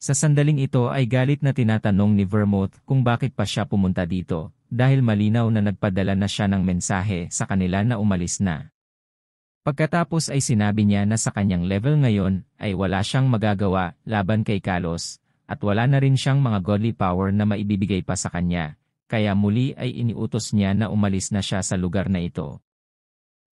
Sa sandaling ito ay galit na tinatanong ni Vermouth kung bakit pa siya pumunta dito, dahil malinaw na nagpadala na siya ng mensahe sa kanila na umalis na. Pagkatapos ay sinabi niya na sa kanyang level ngayon ay wala siyang magagawa laban kay Kalos, at wala na rin siyang mga godly power na maibibigay pa sa kanya, kaya muli ay iniutos niya na umalis na siya sa lugar na ito.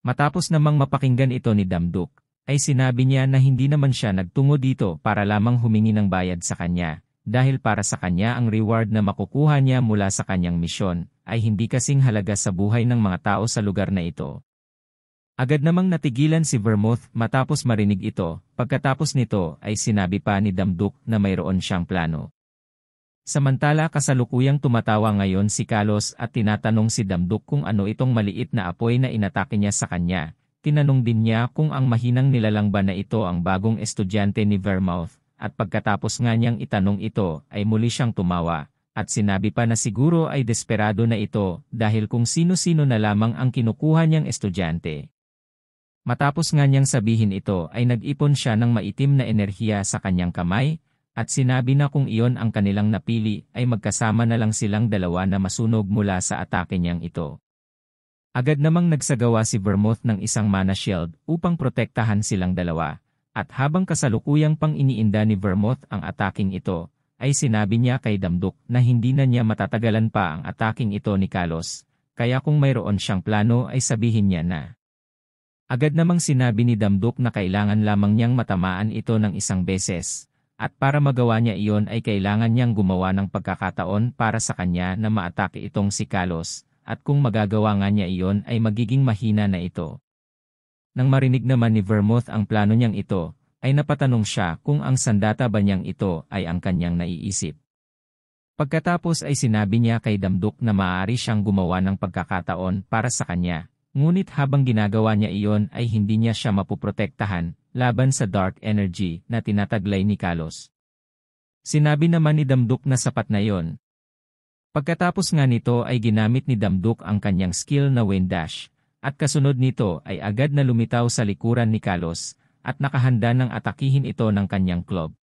Matapos namang mapakinggan ito ni Damduk, ay sinabi niya na hindi naman siya nagtungo dito para lamang humingi ng bayad sa kanya, dahil para sa kanya ang reward na makukuha niya mula sa kanyang misyon, ay hindi kasing halaga sa buhay ng mga tao sa lugar na ito. Agad namang natigilan si Vermouth matapos marinig ito, pagkatapos nito ay sinabi pa ni Damduk na mayroon siyang plano. Samantala kasalukuyang tumatawa ngayon si Kalos at tinatanong si Damduk kung ano itong maliit na apoy na inatake niya sa kanya. Tinanong din niya kung ang mahinang nilalang ba na ito ang bagong estudyante ni Vermouth, at pagkatapos nga niyang itanong ito ay muli siyang tumawa, at sinabi pa na siguro ay desperado na ito dahil kung sino-sino na lamang ang kinukuha niyang estudyante. Matapos nga niyang sabihin ito ay nag-ipon siya ng maitim na enerhiya sa kanyang kamay, at sinabi na kung iyon ang kanilang napili ay magkasama na lang silang dalawa na masunog mula sa atake niyang ito. Agad namang nagsagawa si Vermouth ng isang mana shield upang protektahan silang dalawa, at habang kasalukuyang pang iniinda ni Vermouth ang ataking ito, ay sinabi niya kay Damduk na hindi na niya matatagalan pa ang ataking ito ni Kalos, kaya kung mayroon siyang plano ay sabihin niya na. Agad namang sinabi ni Damduk na kailangan lamang niyang matamaan ito ng isang beses, at para magawa niya iyon ay kailangan niyang gumawa ng pagkakataon para sa kanya na maatake itong si Kalos, at kung magagawa nga niya iyon ay magiging mahina na ito. Nang marinig naman ni Vermouth ang plano niyang ito, ay napatanong siya kung ang sandata ba niyang ito ay ang kanyang naiisip. Pagkatapos ay sinabi niya kay Damduk na maaari siyang gumawa ng pagkakataon para sa kanya. Ngunit habang ginagawa niya iyon ay hindi niya siya mapuprotektahan laban sa dark energy na tinataglay ni Kalos. Sinabi naman ni Damduk na sapat na iyon. Pagkatapos nga nito ay ginamit ni Damduk ang kanyang skill na Wind Dash, at kasunod nito ay agad na lumitaw sa likuran ni Kalos, at nakahanda ng atakihin ito ng kanyang club.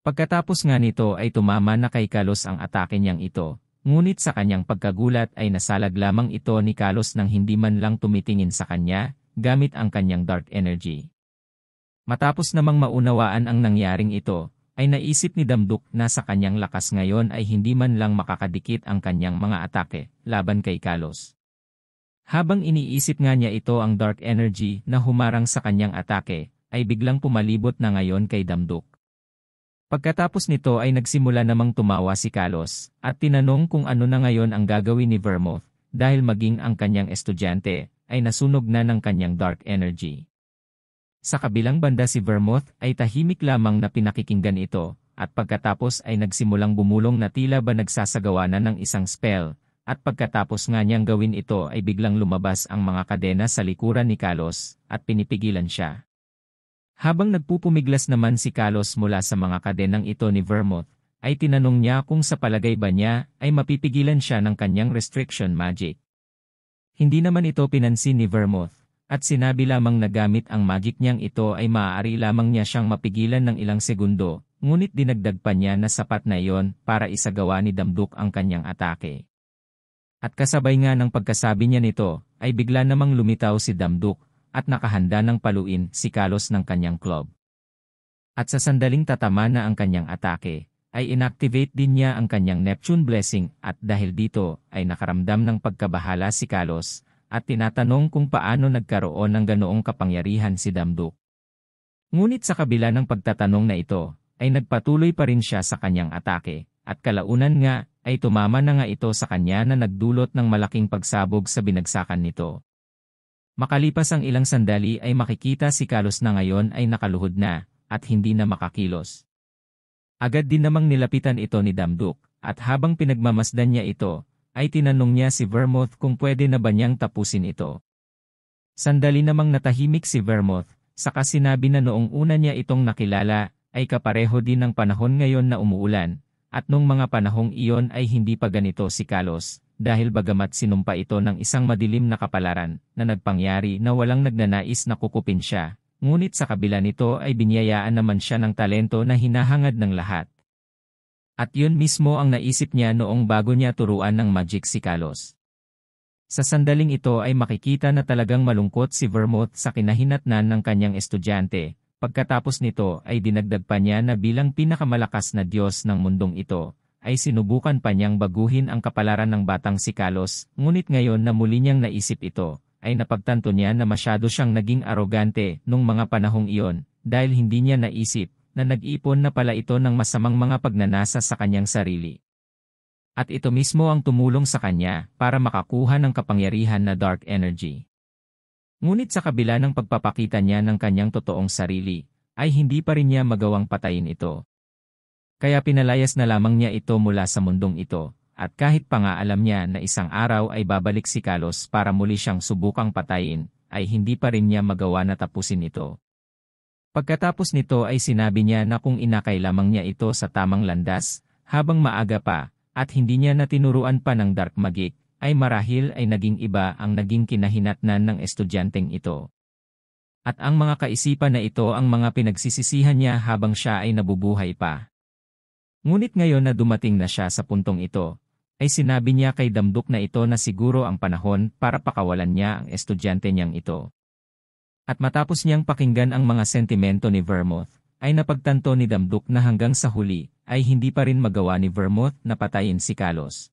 Pagkatapos nga nito ay tumama na kay Kalos ang atake niyang ito. Ngunit sa kanyang pagkagulat ay nasalag lamang ito ni Kalos nang hindi man lang tumitingin sa kanya, gamit ang kanyang dark energy. Matapos namang maunawaan ang nangyaring ito, ay naisip ni Damduk na sa kanyang lakas ngayon ay hindi man lang makakadikit ang kanyang mga atake, laban kay Kalos. Habang iniisip nga niya ito ang dark energy na humarang sa kanyang atake, ay biglang pumalibot na ngayon kay Damduk. Pagkatapos nito ay nagsimula namang tumawa si Kalos, at tinanong kung ano na ngayon ang gagawin ni Vermouth, dahil maging ang kanyang estudyante, ay nasunog na ng kanyang dark energy. Sa kabilang banda si Vermouth ay tahimik lamang na pinakikinggan ito, at pagkatapos ay nagsimulang bumulong na tila ba nagsasagawa na ng isang spell, at pagkatapos nga niyang gawin ito ay biglang lumabas ang mga kadena sa likuran ni Kalos, at pinipigilan siya. Habang nagpupumiglas naman si Kalos mula sa mga kadenang ito ni Vermouth, ay tinanong niya kung sa palagay ba niya ay mapipigilan siya ng kanyang restriction magic. Hindi naman ito pinansin ni Vermouth, at sinabi lamang na gamit ang magic niyang ito ay maaari lamang niya siyang mapigilan ng ilang segundo, ngunit dinagdag pa niya na sapat na iyon para isagawa ni Damduk ang kanyang atake. At kasabay nga ng pagkasabi niya nito, ay bigla namang lumitaw si Damduk, at nakahanda ng paluin si Kalos ng kanyang club. At sa sandaling tatama na ang kanyang atake, ay inactivate din niya ang kanyang Neptune Blessing, at dahil dito ay nakaramdam ng pagkabahala si Kalos, at tinatanong kung paano nagkaroon ng ganoong kapangyarihan si Damduk. Ngunit sa kabila ng pagtatanong na ito, ay nagpatuloy pa rin siya sa kanyang atake, at kalaunan nga ay tumama na nga ito sa kanya na nagdulot ng malaking pagsabog sa binagsakan nito. Makalipas ang ilang sandali ay makikita si Kalos na ngayon ay nakaluhod na, at hindi na makakilos. Agad din namang nilapitan ito ni Damduk, at habang pinagmamasdan niya ito, ay tinanong niya si Vermouth kung pwede na ba niyang tapusin ito. Sandali namang natahimik si Vermouth, saka sinabi na noong una niya itong nakilala, ay kapareho din ng panahon ngayon na umuulan, at nung mga panahong iyon ay hindi pa ganito si Kalos. Dahil bagamat sinumpa ito ng isang madilim na kapalaran na nagpangyari na walang nagnanais na kukupin siya, ngunit sa kabila nito ay binyayaan naman siya ng talento na hinahangad ng lahat, At yun mismo ang naisip niya noong bago niya turuan ng magic si Carlos. Sa sandaling ito ay makikita na talagang malungkot si Vermouth sa kinahinatnan ng kanyang estudyante. Pagkatapos nito ay dinagdag pa niya na bilang pinakamalakas na Diyos ng mundong ito, ay sinubukan pa niyang baguhin ang kapalaran ng batang si Carlos, ngunit ngayon na muli niyang naisip ito, ay napagtanto niya na masyado siyang naging arogante nung mga panahong iyon, dahil hindi niya naisip na nag-ipon na pala ito ng masamang mga pagnanasa sa kanyang sarili. At ito mismo ang tumulong sa kanya para makakuha ng kapangyarihan na dark energy. Ngunit sa kabila ng pagpapakita niya ng kanyang totoong sarili, ay hindi pa rin niya magawang patayin ito. Kaya pinalayas na lamang niya ito mula sa mundong ito, at kahit pa nga alam niya na isang araw ay babalik si Carlos para muli siyang subukang patayin, ay hindi pa rin niya magawa na tapusin ito. Pagkatapos nito ay sinabi niya na kung inakay lamang niya ito sa tamang landas, habang maaga pa, at hindi niya natinuruan pa ng dark magic, ay marahil ay naging iba ang naging kinahinatnan ng estudyanteng ito. At ang mga kaisipan na ito ang mga pinagsisisihan niya habang siya ay nabubuhay pa. Ngunit ngayon na dumating na siya sa puntong ito, ay sinabi niya kay Damduk na ito na siguro ang panahon para pakawalan niya ang estudyante niyang ito. At matapos niyang pakinggan ang mga sentimento ni Vermouth, ay napagtanto ni Damduk na hanggang sa huli, ay hindi pa rin magawa ni Vermouth na patayin si Carlos.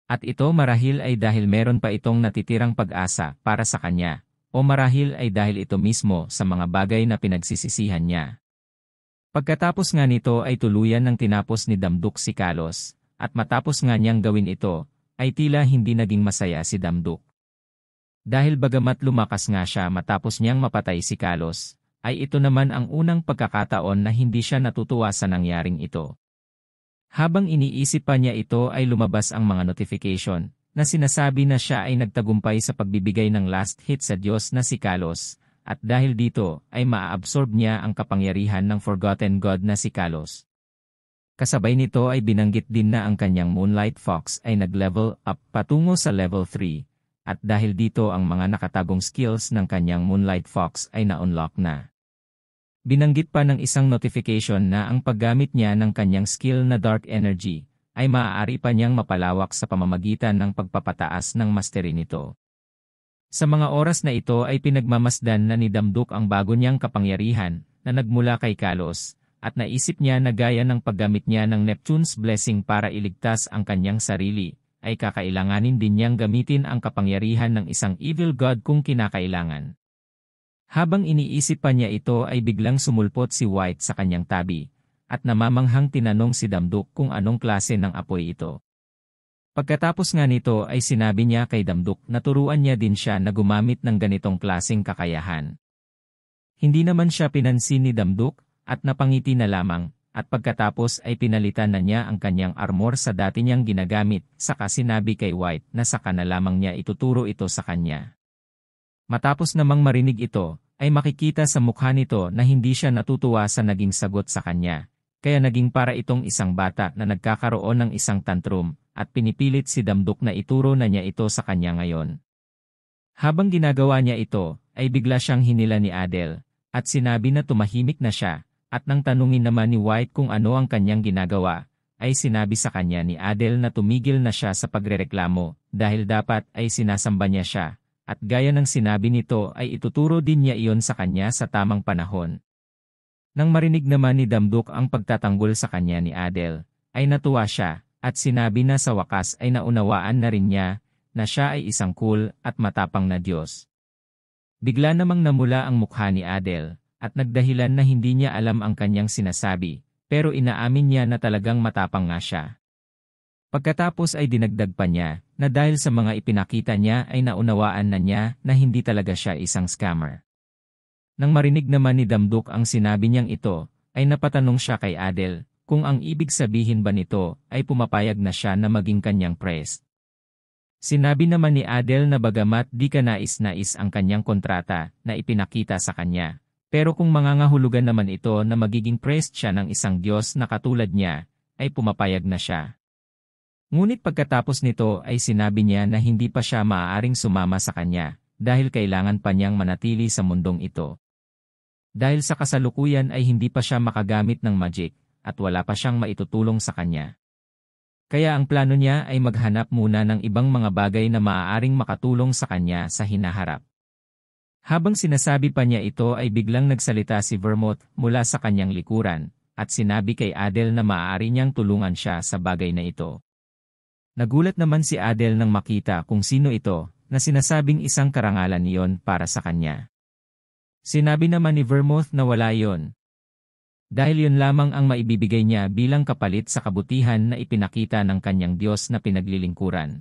At ito marahil ay dahil meron pa itong natitirang pag-asa para sa kanya, o marahil ay dahil ito mismo sa mga bagay na pinagsisisihan niya. Pagkatapos nga nito ay tuluyan ng tinapos ni Damduk si Carlos, at matapos nga niyang gawin ito, ay tila hindi naging masaya si Damduk. Dahil bagamat lumakas nga siya matapos niyang mapatay si Carlos, ay ito naman ang unang pagkakataon na hindi siya natutuwa sa nangyaring ito. Habang iniisip pa niya ito ay lumabas ang mga notification, na sinasabi na siya ay nagtagumpay sa pagbibigay ng last hit sa Diyos na si Carlos. At dahil dito ay maaabsorb niya ang kapangyarihan ng Forgotten God na si Carlos. Kasabay nito ay binanggit din na ang kanyang Moonlight Fox ay nag-level up patungo sa level 3, at dahil dito ang mga nakatagong skills ng kanyang Moonlight Fox ay na-unlock na. Binanggit pa ng isang notification na ang paggamit niya ng kanyang skill na Dark Energy ay maaari pa niyang mapalawak sa pamamagitan ng pagpapataas ng mastery nito. Sa mga oras na ito ay pinagmamasdan na ni Damduk ang bago niyang kapangyarihan na nagmula kay Carlos, at naisip niya na gaya ng paggamit niya ng Neptune's Blessing para iligtas ang kanyang sarili, ay kakailanganin din niyang gamitin ang kapangyarihan ng isang evil god kung kinakailangan. Habang iniisip pa niya ito ay biglang sumulpot si White sa kanyang tabi, at namamanghang tinanong si Damduk kung anong klase ng apoy ito. Pagkatapos nga nito ay sinabi niya kay Damduk na turuan niya din siya na gumamit ng ganitong klaseng kakayahan. Hindi naman siya pinansin ni Damduk, at napangiti na lamang, at pagkatapos ay pinalitan na niya ang kanyang armor sa dati niyang ginagamit, saka sinabi kay White na saka na lamang niya ituturo ito sa kanya. Matapos namang marinig ito, ay makikita sa mukha nito na hindi siya natutuwa sa naging sagot sa kanya, kaya naging para itong isang bata na nagkakaroon ng isang tantrum, at pinipilit si Damduk na ituro na niya ito sa kanya ngayon. Habang ginagawa niya ito, ay bigla siyang hinila ni Adele, at sinabi na tumahimik na siya, at nang tanungin naman ni White kung ano ang kanyang ginagawa, ay sinabi sa kanya ni Adele na tumigil na siya sa pagrereklamo, dahil dapat ay sinasamba niya siya, at gaya ng sinabi nito ay ituturo din niya iyon sa kanya sa tamang panahon. Nang marinig naman ni Damduk ang pagtatanggol sa kanya ni Adele, ay natuwa siya, at sinabi na sa wakas ay naunawaan na rin niya, na siya ay isang cool at matapang na Diyos. Bigla namang namula ang mukha ni Adele, at nagdahilan na hindi niya alam ang kanyang sinasabi, pero inaamin niya na talagang matapang nga siya. Pagkatapos ay dinagdag pa niya, na dahil sa mga ipinakita niya ay naunawaan na niya na hindi talaga siya isang scammer. Nang marinig naman ni Damduk ang sinabi niyang ito, ay napatanong siya kay Adele, kung ang ibig sabihin ba nito ay pumapayag na siya na maging kanyang priest. Sinabi naman ni Adele na bagamat di ka nais-nais ang kanyang kontrata na ipinakita sa kanya, pero kung mangangahulugan naman ito na magiging priest siya ng isang Diyos na katulad niya, ay pumapayag na siya. Ngunit pagkatapos nito ay sinabi niya na hindi pa siya maaaring sumama sa kanya, dahil kailangan pa niyang manatili sa mundong ito. Dahil sa kasalukuyan ay hindi pa siya makagamit ng magic, at wala pa siyang maitutulong sa kanya. Kaya ang plano niya ay maghanap muna ng ibang mga bagay na maaaring makatulong sa kanya sa hinaharap. Habang sinasabi pa niya ito ay biglang nagsalita si Vermouth mula sa kanyang likuran, at sinabi kay Adele na maaari niyang tulungan siya sa bagay na ito. Nagulat naman si Adele nang makita kung sino ito, na sinasabing isang karangalan niyon para sa kanya. Sinabi naman ni Vermouth na wala yon. Dahil yun lamang ang maibibigay niya bilang kapalit sa kabutihan na ipinakita ng kanyang Diyos na pinaglilingkuran.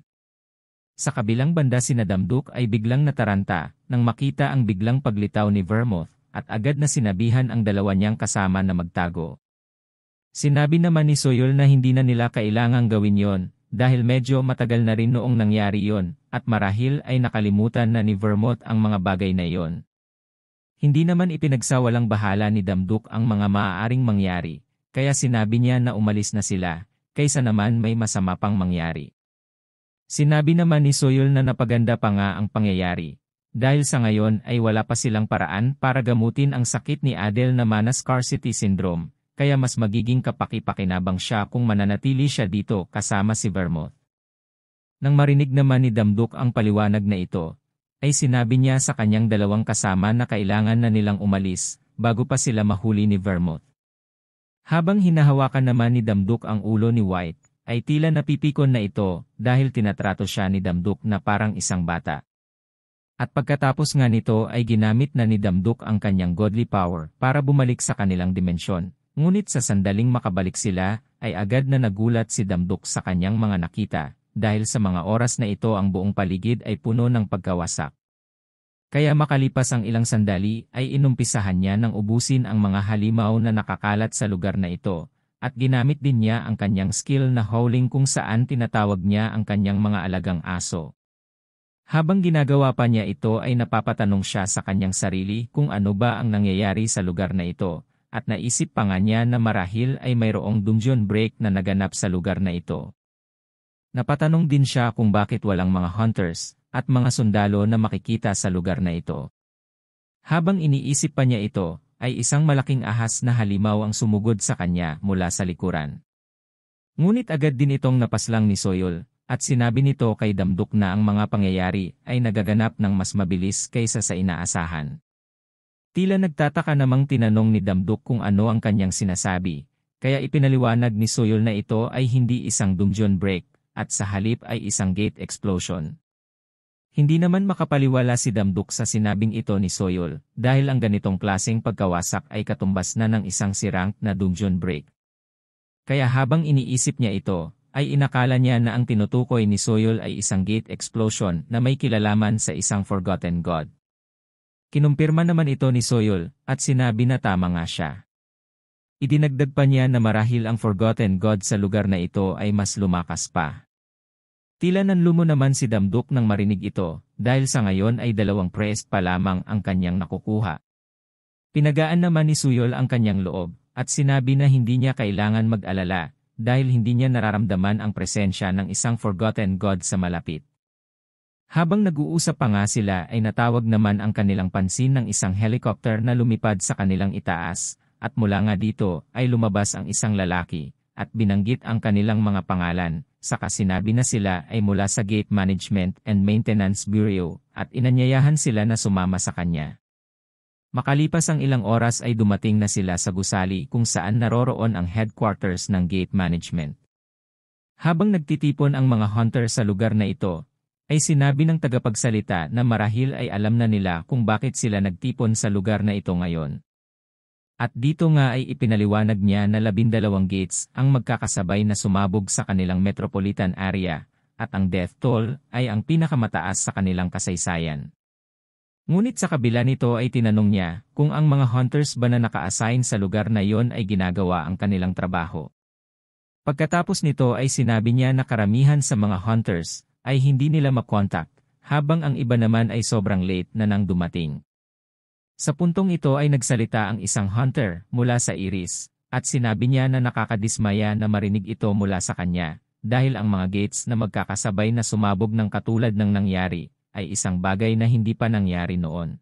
Sa kabilang banda si Damduk ay biglang nataranta nang makita ang biglang paglitaw ni Vermouth at agad na sinabihan ang dalawa niyang kasama na magtago. Sinabi naman ni Soyol na hindi na nila kailangang gawin yon dahil medyo matagal na rin noong nangyari yon at marahil ay nakalimutan na ni Vermouth ang mga bagay na yon. Hindi naman ipinagsawalang bahala ni Damduk ang mga maaaring mangyari, kaya sinabi niya na umalis na sila, kaysa naman may masama pang mangyari. Sinabi naman ni Soyol na napaganda pa nga ang pangyayari, dahil sa ngayon ay wala pa silang paraan para gamutin ang sakit ni Adele na mana scarcity syndrome, kaya mas magiging kapaki-pakinabang siya kung mananatili siya dito kasama si Vermouth. Nang marinig naman ni Damduk ang paliwanag na ito, ay sinabi niya sa kanyang dalawang kasama na kailangan na nilang umalis, bago pa sila mahuli ni Vermouth. Habang hinahawakan naman ni Damduk ang ulo ni White, ay tila napipikon na ito dahil tinatrato siya ni Damduk na parang isang bata. At pagkatapos nga nito ay ginamit na ni Damduk ang kanyang godly power para bumalik sa kanilang dimensyon, ngunit sa sandaling makabalik sila, ay agad na nagulat si Damduk sa kanyang mga nakita. Dahil sa mga oras na ito ang buong paligid ay puno ng pagkawasak. Kaya makalipas ang ilang sandali ay inumpisahan niya ng ubusin ang mga halimaw na nakakalat sa lugar na ito, at ginamit din niya ang kanyang skill na howling kung saan tinatawag niya ang kanyang mga alagang aso. Habang ginagawa pa niya ito ay napapatanong siya sa kanyang sarili kung ano ba ang nangyayari sa lugar na ito, at naisip pa nga niya na marahil ay mayroong dungeon break na naganap sa lugar na ito. Napatanong din siya kung bakit walang mga hunters at mga sundalo na makikita sa lugar na ito. Habang iniisip pa niya ito, ay isang malaking ahas na halimaw ang sumugod sa kanya mula sa likuran. Ngunit agad din itong napaslang ni Soyol, at sinabi nito kay Damduk na ang mga pangyayari ay nagaganap ng mas mabilis kaysa sa inaasahan. Tila nagtataka namang tinanong ni Damduk kung ano ang kanyang sinasabi, kaya ipinaliwanag ni Soyol na ito ay hindi isang dungeon break, at sa halip ay isang gate explosion. Hindi naman makapaliwala si Damduk sa sinabing ito ni Soyol, dahil ang ganitong klaseng pagkawasak ay katumbas na ng isang sirang na dungeon break. Kaya habang iniisip niya ito, ay inakala niya na ang tinutukoy ni Soyol ay isang gate explosion na may kilalaman sa isang forgotten god. Kinumpirma naman ito ni Soyol, at sinabi na tama nga siya. Idinagdag pa niya na marahil ang forgotten god sa lugar na ito ay mas lumakas pa. Tila nanlumo naman si Damduk nang marinig ito, dahil sa ngayon ay 2 priest pa lamang ang kanyang nakukuha. Pinagaan naman ni Soyol ang kanyang loob, at sinabi na hindi niya kailangan mag-alala, dahil hindi niya nararamdaman ang presensya ng isang forgotten god sa malapit. Habang nag-uusap pa nga sila ay natawag naman ang kanilang pansin ng isang helicopter na lumipad sa kanilang itaas, at mula nga dito ay lumabas ang isang lalaki, at binanggit ang kanilang mga pangalan, saka sinabi na sila ay mula sa Gate Management and Maintenance Bureau, at inanyayahan sila na sumama sa kanya. Makalipas ang ilang oras ay dumating na sila sa gusali kung saan naroroon ang headquarters ng Gate Management. Habang nagtitipon ang mga hunter sa lugar na ito, ay sinabi ng tagapagsalita na marahil ay alam na nila kung bakit sila nagtipon sa lugar na ito ngayon. At dito nga ay ipinaliwanag niya na 12 gates ang magkakasabay na sumabog sa kanilang metropolitan area, at ang death toll ay ang pinakamataas sa kanilang kasaysayan. Ngunit sa kabila nito ay tinanong niya kung ang mga hunters ba na naka-assign sa lugar na yon ay ginagawa ang kanilang trabaho. Pagkatapos nito ay sinabi niya na karamihan sa mga hunters ay hindi nila makontak, habang ang iba naman ay sobrang late na nang dumating. Sa puntong ito ay nagsalita ang isang hunter mula sa Iris, at sinabi niya na nakakadismaya na marinig ito mula sa kanya, dahil ang mga gates na magkakasabay na sumabog ng katulad ng nangyari, ay isang bagay na hindi pa nangyari noon.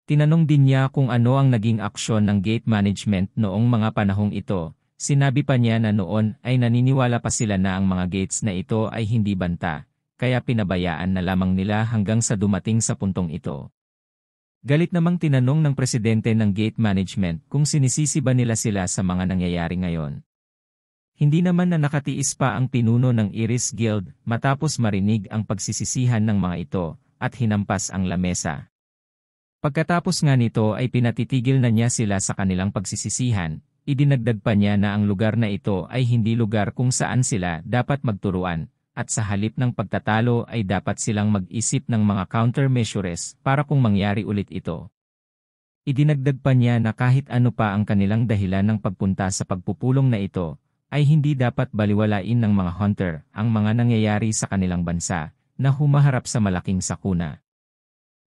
Tinanong din niya kung ano ang naging aksyon ng gate management noong mga panahong ito, Sinabi pa niya na noon ay naniniwala pa sila na ang mga gates na ito ay hindi banta, kaya pinabayaan na lamang nila hanggang sa dumating sa puntong ito. Galit namang tinanong ng presidente ng gate management kung sinisisi ba nila sila sa mga nangyayari ngayon. Hindi naman na nakatiis pa ang pinuno ng Iris Guild matapos marinig ang pagsisisihan ng mga ito at hinampas ang lamesa. Pagkatapos nga nito ay pinatitigil na niya sila sa kanilang pagsisisihan, idinagdag pa niya na ang lugar na ito ay hindi lugar kung saan sila dapat magturuan, at sa halip ng pagtatalo ay dapat silang mag-isip ng mga countermeasures para kung mangyari ulit ito. Idinagdag pa niya na kahit ano pa ang kanilang dahilan ng pagpunta sa pagpupulong na ito, ay hindi dapat baliwalain ng mga hunter ang mga nangyayari sa kanilang bansa na humaharap sa malaking sakuna.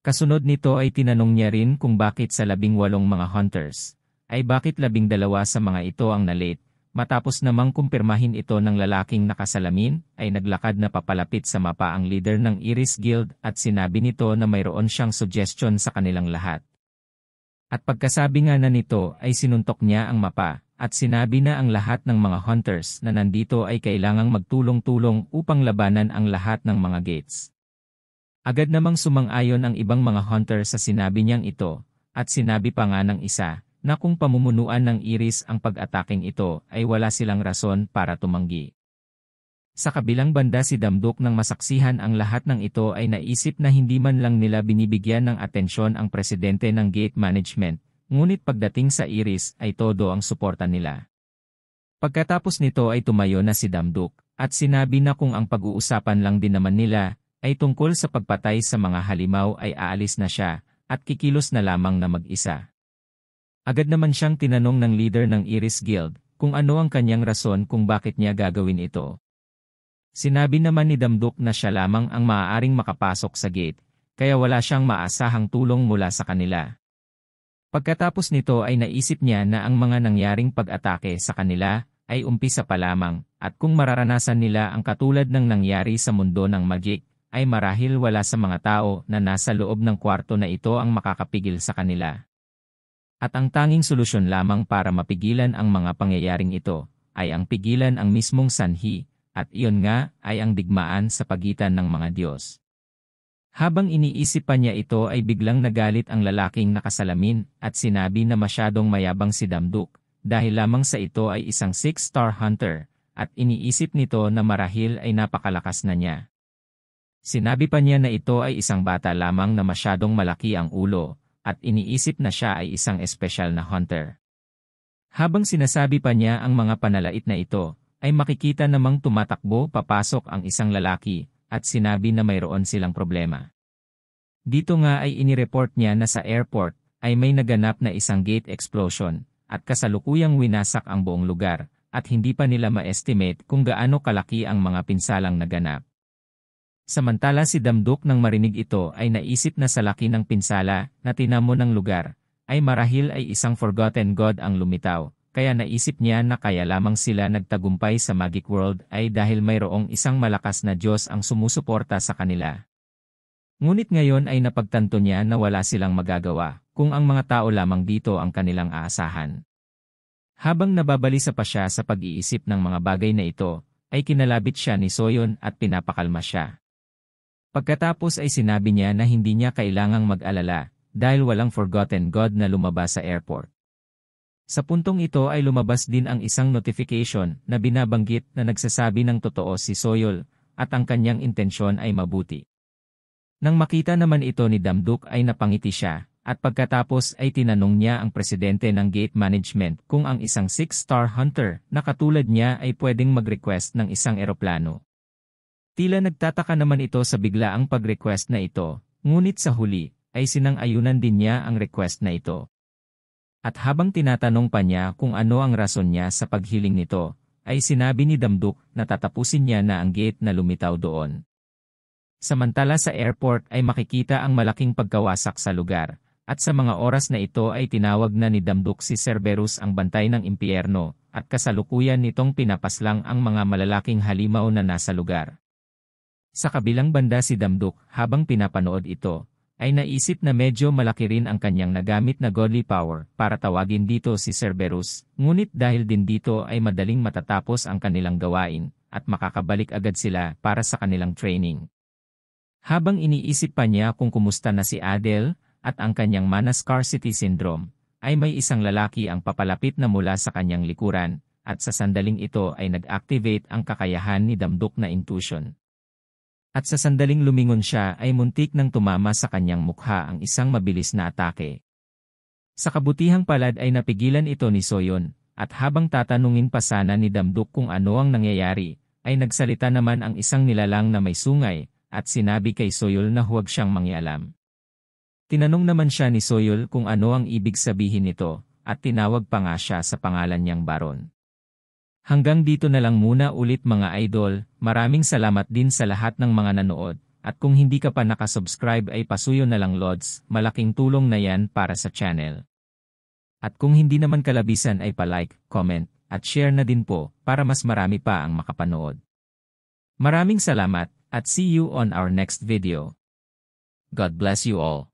Kasunod nito ay tinanong niya rin kung bakit sa 18 mga hunters, ay bakit 12 sa mga ito ang na-late, matapos namang kumpirmahin ito ng lalaking nakasalamin, ay naglakad na papalapit sa mapa ang leader ng Iris Guild at sinabi nito na mayroon siyang suggestion sa kanilang lahat. At pagkasabi nga na nito ay sinuntok niya ang mapa, at sinabi na ang lahat ng mga hunters na nandito ay kailangang magtulong-tulong upang labanan ang lahat ng mga gates. Agad namang sumang-ayon ang ibang mga hunter sa sinabi niyang ito, at sinabi pa nga ng isa, na kung pamumunuan ng Iris ang pag-ataking ito ay wala silang rason para tumanggi. Sa kabilang banda si Damduk nang masaksihan ang lahat ng ito ay naisip na hindi man lang nila binibigyan ng atensyon ang presidente ng gate management, ngunit pagdating sa Iris ay todo ang suporta nila. Pagkatapos nito ay tumayo na si Damduk, at sinabi na kung ang pag-uusapan lang din naman nila ay tungkol sa pagpatay sa mga halimaw ay aalis na siya, at kikilos na lamang na mag-isa. Agad naman siyang tinanong ng leader ng Iris Guild kung ano ang kanyang rason kung bakit niya gagawin ito. Sinabi naman ni Damduk na siya lamang ang maaaring makapasok sa gate, kaya wala siyang maasahang tulong mula sa kanila. Pagkatapos nito ay naisip niya na ang mga nangyaring pag-atake sa kanila ay umpisa pa lamang, at kung mararanasan nila ang katulad ng nangyari sa mundo ng magic, ay marahil wala sa mga tao na nasa loob ng kwarto na ito ang makakapigil sa kanila. At ang tanging solusyon lamang para mapigilan ang mga pangyayaring ito, ay ang pigilan ang mismong sanhi, at iyon nga ay ang digmaan sa pagitan ng mga Diyos. Habang iniisip pa niya ito ay biglang nagalit ang lalaking nakasalamin at sinabi na masyadong mayabang si Damduk, dahil lamang sa ito ay isang 6-star hunter, at iniisip nito na marahil ay napakalakas na niya. Sinabi pa niya na ito ay isang bata lamang na masyadong malaki ang ulo, at iniisip na siya ay isang espesyal na hunter. Habang sinasabi pa niya ang mga panalait na ito, ay makikita namang tumatakbo papasok ang isang lalaki, at sinabi na mayroon silang problema. Dito nga ay inireport niya na sa airport, ay may naganap na isang gate explosion, at kasalukuyang winasak ang buong lugar, at hindi pa nila ma-estimate kung gaano kalaki ang mga pinsalang naganap. Samantala si Damduk nang marinig ito ay naisip na sa laki ng pinsala na tinamo ng lugar, ay marahil ay isang forgotten god ang lumitaw, kaya naisip niya na kaya lamang sila nagtagumpay sa Magic World ay dahil mayroong isang malakas na Diyos ang sumusuporta sa kanila. Ngunit ngayon ay napagtanto niya na wala silang magagawa, kung ang mga tao lamang dito ang kanilang aasahan. Habang nababalisa pa siya sa pag-iisip ng mga bagay na ito, ay kinalabit siya ni Soyon at pinapakalma siya. Pagkatapos ay sinabi niya na hindi niya kailangang mag-alala, dahil walang forgotten god na lumabas sa airport. Sa puntong ito ay lumabas din ang isang notification na binabanggit na nagsasabi ng totoo si Soyol, at ang kanyang intensyon ay mabuti. Nang makita naman ito ni Damduk ay napangiti siya, at pagkatapos ay tinanong niya ang presidente ng gate management kung ang isang 6-star hunter na katulad niya ay pwedeng mag-request ng isang eroplano. Tila nagtataka naman ito sa biglaang pag-request na ito, ngunit sa huli, ay sinang-ayunan din niya ang request na ito. At habang tinatanong pa niya kung ano ang rason niya sa paghiling nito, ay sinabi ni Damduk na tatapusin niya na ang gate na lumitaw doon. Samantala sa airport ay makikita ang malaking pagkawasak sa lugar, at sa mga oras na ito ay tinawag na ni Damduk si Cerberus ang bantay ng impyerno, at kasalukuyan nitong pinapaslang ang mga malalaking halimaw na nasa lugar. Sa kabilang banda si Damduk habang pinapanood ito, ay naisip na medyo malaki rin ang kanyang nagamit na godly power para tawagin dito si Cerberus, ngunit dahil din dito ay madaling matatapos ang kanilang gawain, at makakabalik agad sila para sa kanilang training. Habang iniisip pa niya kung kumusta na si Adele, at ang kanyang mana scarcity syndrome, ay may isang lalaki ang papalapit na mula sa kanyang likuran, at sa sandaling ito ay nag-activate ang kakayahan ni Damduk na intuition. At sa sandaling lumingon siya ay muntik nang tumama sa kanyang mukha ang isang mabilis na atake. Sa kabutihang palad ay napigilan ito ni Soyon, at habang tatanungin pa sana ni Damduk kung ano ang nangyayari, ay nagsalita naman ang isang nilalang na may sungay, at sinabi kay Soyol na huwag siyang mangialam. Tinanong naman siya ni Soyol kung ano ang ibig sabihin nito, at tinawag pa nga siya sa pangalan niyang Baron. Hanggang dito na lang muna ulit mga idol, maraming salamat din sa lahat ng mga nanood, at kung hindi ka pa nakasubscribe ay pasuyo na lang Lods, malaking tulong na yan para sa channel. At kung hindi naman kalabisan ay pa-like, comment, at share na din po, para mas marami pa ang makapanood. Maraming salamat, at see you on our next video. God bless you all.